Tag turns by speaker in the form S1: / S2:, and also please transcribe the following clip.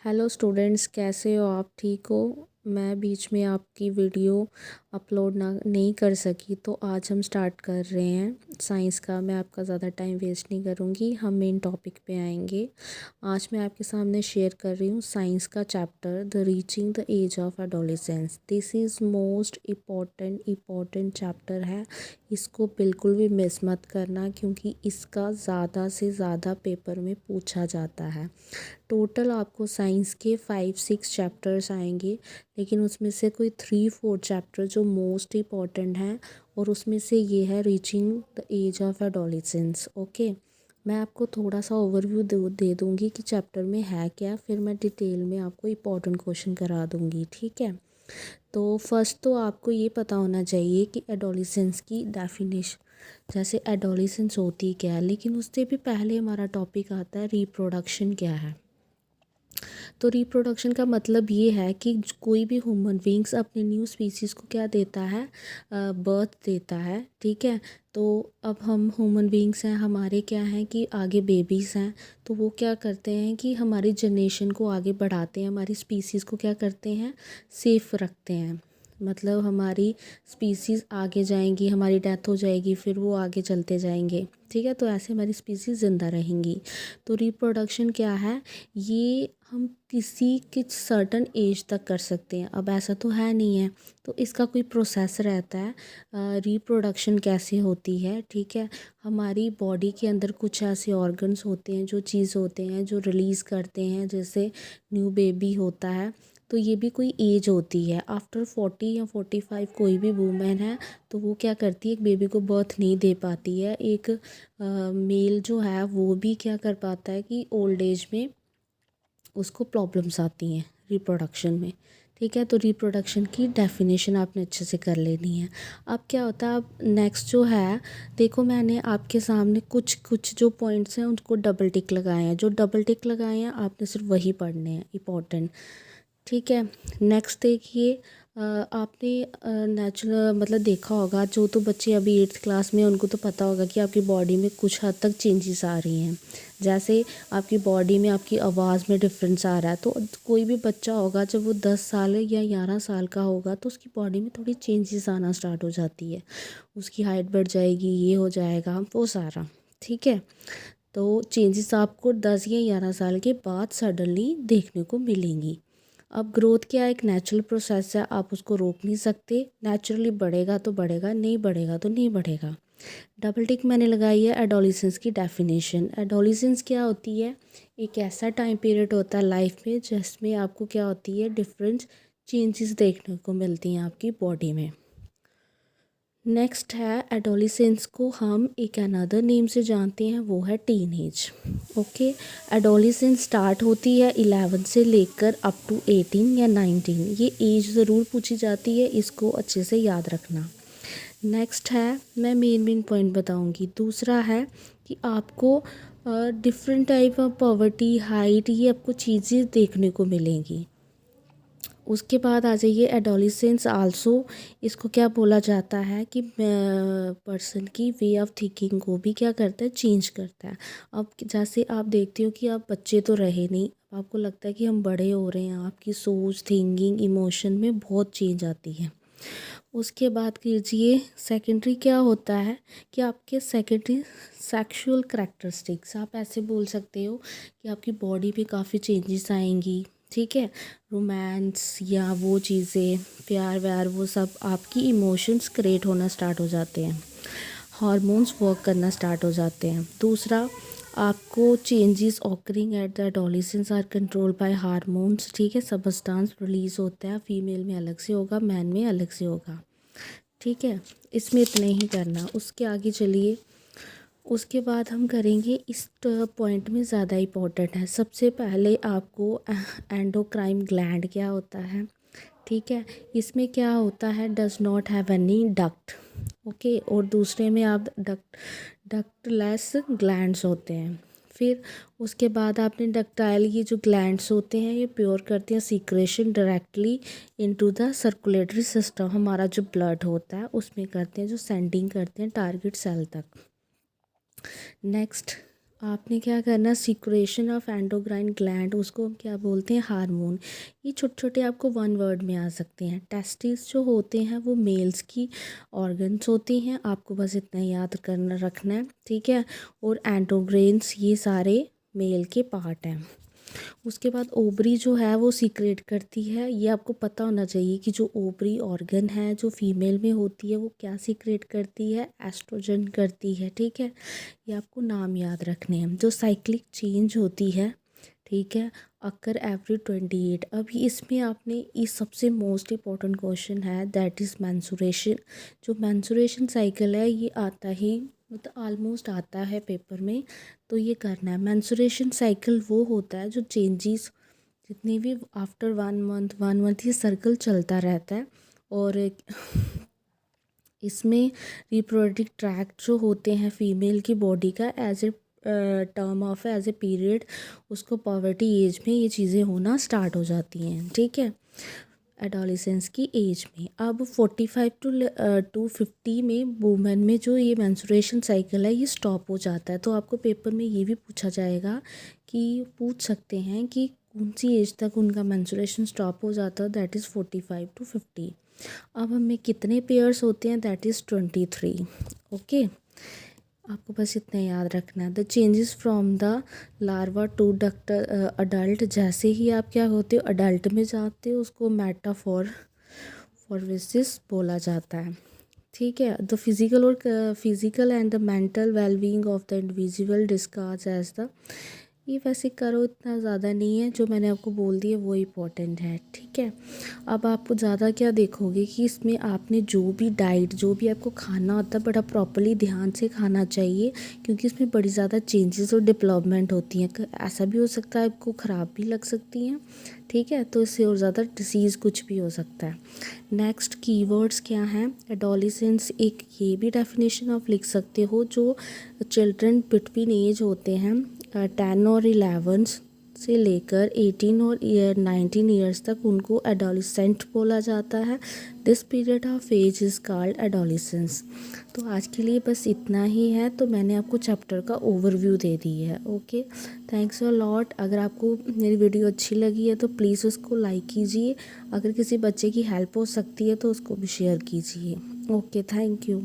S1: Hello students, कैसे हो आप? ठीक हो? मैं बीच में आपकी वीडियो अपलोड ना नहीं कर सकी, तो आज हम स्टार्ट कर रहे हैं साइंस का। मैं आपका ज़्यादा टाइम वेस्ट नहीं करूँगी, हम मेन टॉपिक पे आएंगे। आज मैं आपके सामने शेयर कर रही हूँ साइंस का chapter the reaching the age of adolescence. This is most important chapter है। इसको बिल्कुल भी मिस मत करना, क्योंकि इसका ज़्यादा से ज़्यादा पेपर में पूछा जाता है। टोटल आपको साइंस के 5-6 चैप्टर्स आएंगे, लेकिन उसमें से कोई 3-4 चैप्टर जो मोस्ट इम्पॉर्टेंट हैं, और उसमें से ये है reaching the age of adolescence. Okay, मैं आपको थोड़ा सा ओवरव्यू दे दूँगी कि चैप्टर में है क्या, फिर मैं डिटेल में आपको इम्पॉर्टेंट क्वेश्चन करा दूँगी। ठीक है, तो फर्स्ट तो आपको ये पता होना चाहिए कि एडोलेसेंस की डेफिनेशन, जैसे एडोलेसेंस होती क्या है। लेकिन उससे भी पहले हमारा टॉपिक आता है रिप्रोडक्शन क्या है। तो रिप्रोडक्शन का मतलब ये है कि कोई भी ह्यूमन बींग्स अपने न्यू स्पीसीज़ को क्या देता है, बर्थ देता है। ठीक है, तो अब हम ह्यूमन बींग्स हैं, हमारे क्या हैं कि आगे बेबीज़ हैं, तो वो क्या करते हैं कि हमारी जनरेशन को आगे बढ़ाते हैं, हमारी स्पीसीज़ को क्या करते हैं, सेफ रखते हैं। मतलब हमारी स्पीसीज़ आगे जाएंगी, हमारी डेथ हो जाएगी, फिर वो आगे चलते जाएंगे। ठीक है, तो ऐसे हमारी स्पीसीज़ ज़िंदा रहेंगी। तो रिप्रोडक्शन क्या है, ये हम किसी किस सर्टन एज तक कर सकते हैं। अब ऐसा तो है नहीं है, तो इसका कोई प्रोसेस रहता है। रिप्रोडक्शन कैसे होती है? ठीक है, हमारी बॉडी के अंदर कुछ ऐसे ऑर्गन्स होते हैं, जो चीज़ होते हैं, जो रिलीज़ करते हैं। जैसे न्यू बेबी होता है, तो ये भी कोई एज होती है। आफ्टर 40 या 45 कोई भी वूमेन है, तो वो क्या करती है, एक बेबी को बर्थ नहीं दे पाती है। एक मेल जो है वो भी क्या कर पाता है कि ओल्ड एज में उसको प्रॉब्लम्स आती हैं रिप्रोडक्शन में। ठीक है, तो रिप्रोडक्शन की डेफिनेशन आपने अच्छे से कर लेनी है। अब क्या होता है, अब नेक्स्ट जो है, देखो मैंने आपके सामने कुछ कुछ जो पॉइंट्स हैं उनको डबल टिक लगाए हैं। जो डबल टिक लगाए हैं आपने सिर्फ वही पढ़ने हैं, इम्पॉर्टेंट। ठीक है, नेक्स्ट देखिए, आपने नेचुरल मतलब देखा होगा, जो तो बच्चे अभी 8th क्लास में हैं उनको तो पता होगा कि आपकी बॉडी में कुछ हद तक चेंजेस आ रही हैं। जैसे आपकी बॉडी में आपकी आवाज़ में डिफरेंस आ रहा है, तो कोई भी बच्चा होगा जब वो 10 साल या 11 साल का होगा, तो उसकी बॉडी में थोड़ी चेंजेस आना स्टार्ट हो जाती है। उसकी हाइट बढ़ जाएगी, ये हो जाएगा, वो सारा। ठीक है, तो चेंजेस आपको 10 या 11 साल के बाद सडनली देखने को मिलेंगी। अब ग्रोथ क्या एक नेचुरल प्रोसेस है, आप उसको रोक नहीं सकते। नेचुरली बढ़ेगा तो बढ़ेगा, नहीं बढ़ेगा तो नहीं बढ़ेगा। डबल टिक मैंने लगाई है एडोलेसेंस की डेफिनेशन। एडोलेसेंस क्या होती है, एक ऐसा टाइम पीरियड होता है लाइफ में जिसमें आपको क्या होती है, डिफरेंट चेंजेस देखने को मिलती हैं आपकी बॉडी में। नेक्स्ट है, एडोलेसेंस को हम एक अनदर नेम से जानते हैं, वो है टीनेज। ओके, एडोलेसेंस स्टार्ट होती है 11 से लेकर अप टू 18 या 19। ये एज ज़रूर पूछी जाती है, इसको अच्छे से याद रखना। नेक्स्ट है, मैं मेन पॉइंट बताऊंगी। दूसरा है कि आपको different type of poverty, height, ये आपको चीज़ें देखने को मिलेंगी। उसके बाद आ जाइए एडोलेसेंस आल्सो, इसको क्या बोला जाता है कि पर्सन की वे ऑफ थिंकिंग को भी क्या करता है, चेंज करता है। अब जैसे आप देखते हो कि आप बच्चे तो रहे नहीं, आपको लगता है कि हम बड़े हो रहे हैं, आपकी सोच, थिंकिंग, इमोशन में बहुत चेंज आती है। उसके बाद कीजिए सेकेंडरी, क्या होता है कि आपके सेकेंडरी सेक्सुअल करैक्टरिस्टिक्स, आप ऐसे बोल सकते हो कि आपकी बॉडी पे काफ़ी चेंजेस आएंगी। ठीक है, रोमांस या वो चीज़ें, प्यार व्यार, वो सब आपकी इमोशंस क्रिएट होना स्टार्ट हो जाते हैं, हार्मोन्स वर्क करना स्टार्ट हो जाते हैं। दूसरा, आपको changes occurring at the adolescence are control by hormones. ठीक है, सबस्टांस रिलीज होता है, फीमेल में अलग से होगा, मैन में अलग से होगा। ठीक है, इसमें इतना ही करना, उसके आगे चलिए। उसके बाद हम करेंगे, इस पॉइंट में ज़्यादा इम्पोर्टेंट है। सबसे पहले आपको एंडोक्राइन ग्लैंड क्या होता है। ठीक है, इसमें क्या होता है, does not have any duct. Okay, और दूसरे में आप डक्टलेस ग्लैंड्स होते हैं। फिर उसके बाद आपने डक्टाइल, ये जो ग्लैंड्स होते हैं ये प्योर करते हैं secretion directly into the circulatory system, हमारा जो ब्लड होता है उसमें करते हैं, जो सेंडिंग करते हैं टारगेट सेल तक। नेक्स्ट, आपने क्या करना, सिक्रेशन ऑफ एंडोक्राइन ग्लैंड, उसको हम क्या बोलते हैं, हार्मोन। ये छोटे छोटे आपको वन वर्ड में आ सकते हैं। टेस्टिस जो होते हैं वो मेल्स की ऑर्गन्स होती हैं, आपको बस इतना याद करना रखना है, ठीक है। और एंडोग्रेन्स ये सारे मेल के पार्ट हैं। उसके बाद ओवरी जो है वो सीक्रेट करती है। ये आपको पता होना चाहिए कि जो ओवरी ऑर्गन है जो फीमेल में होती है वो क्या सीक्रेट करती है, एस्ट्रोजन करती है, ठीक है। ये आपको नाम याद रखने हैं। जो साइक्लिक चेंज होती है, ठीक है, अकर एवरी 28। अभी इसमें आपने इस सबसे मोस्ट इम्पॉर्टेंट क्वेश्चन है, दैट इज़ मैंसुरेशन। जो मैंसुरेशन साइकिल है ये आता ही मतलब ऑलमोस्ट आता है पेपर में, तो ये करना है। मैंसुरेशन साइकिल वो होता है जो चेंजेस जितनी भी आफ्टर 1 मंथ ये सर्कल चलता रहता है। और इसमें रिप्रोडक्टिव ट्रैक्ट जो होते हैं फीमेल की बॉडी का as a term of as a period, उसको पॉवर्टी एज में ये चीज़ें होना स्टार्ट हो जाती हैं, ठीक है, एडोलिसेंस की एज में। अब 45 टू 50 में वुमेन में जो ये मेंस्ट्रुएशन साइकिल है ये स्टॉप हो जाता है। तो आपको पेपर में ये भी पूछा जाएगा कि पूछ सकते हैं कि कौन सी एज तक उनका मेंस्ट्रुएशन स्टॉप हो जाता है, दैट इज़ 45 टू 50। अब हमें कितने पेयर्स होते हैं, दैट इज़ 23, ओके। आपको बस इतना याद रखना है। The changes from the larva to doctor adult, जैसे ही आप क्या होते हो अडल्ट में जाते हो उसको मेटाफॉरविसिस बोला जाता है, ठीक है। The physical and the mental wellbeing of the individual discuss as the, ये वैसे करो इतना ज़्यादा नहीं है, जो मैंने आपको बोल दिया वो इम्पोर्टेंट है, ठीक है। अब आपको ज़्यादा क्या देखोगे कि इसमें आपने जो भी डाइट जो भी आपको खाना होता है बड़ा प्रॉपर्ली ध्यान से खाना चाहिए, क्योंकि इसमें बड़ी ज़्यादा चेंजेस और डेवलपमेंट होती हैं। ऐसा भी हो सकता है आपको ख़राब भी लग सकती हैं, ठीक है, तो इससे और ज़्यादा डिसीज़ कुछ भी हो सकता है। नेक्स्ट कीवर्ड्स क्या हैं, एडोलिसेंस, एक ये भी डेफिनेशन आप लिख सकते हो, जो चिल्ड्रन बिटवीन एज होते हैं 10 और 11 से लेकर 18 और 19 ईयर्स तक, उनको एडोलिसेंट बोला जाता है। This period of age is called adolescence. तो आज के लिए बस इतना ही है, तो मैंने आपको चैप्टर का ओवरव्यू दे दी है, ओके। Thanks a lot. अगर आपको मेरी वीडियो अच्छी लगी है तो प्लीज़ उसको लाइक कीजिए, अगर किसी बच्चे की हेल्प हो सकती है तो उसको भी शेयर कीजिए, ओके, थैंक यू।